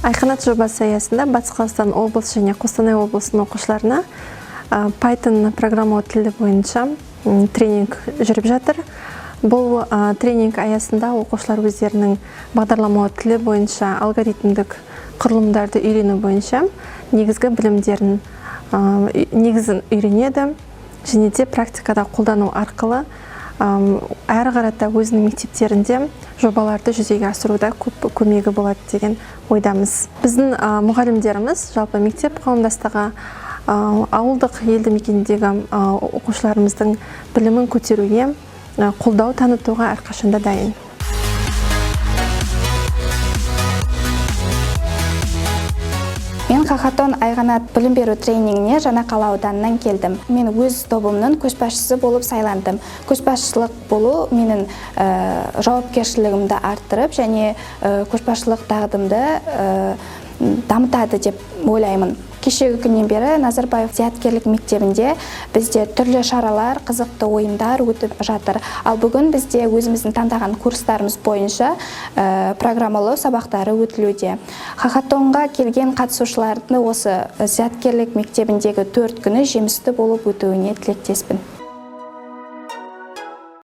Айқанат жобасы аясында Батыс Қазақстан облысы және Қостанай облысының оқушыларына Python программалау тілі бойынша тренинг жүріп жатыр. Бұл тренинг аясында оқушылар өздерінің бағдарламалау тілі бойынша алгоритмдік құрылымдарды үйрену бойынша негізгі білімдерін негізін үйренеді және де практикада қолдану арқылы әрі қарата өзінің мектептерінде жобаларды жүзеге асыруда көп көмегі болады деген ойдамыз. Біздің мұғалімдеріміз жалпы мектеп қауымдастығы ауылдық елді мекендегі оқушыларымыздың білімін көтеруге, қолдау танытуға әрқашанда дайын. Мен Хакатон Айғанат білім беру тренингіне Жаңақала ауданынан келдім. Мен өз тобымның көшбасшысы болып сайландым. Көшбасшылық болу менің жауапкершілігімді арттырып және көшбасшылық дағдымды дамытады деп ойлаймын. Кешегі күннен бері Назарбаев зияткерлік мектебінде бізде түрлі шаралар, қызықты ойындар өтіп жатыр. Ал бүгін бізде өзіміздің таңдаған курстарымыз бойынша программалау сабақтары өтілуде. Хакатонға келген қатысушыларды осы зияткерлік мектебіндегі 4 күні жемісті болып өтуіне тілектеспін.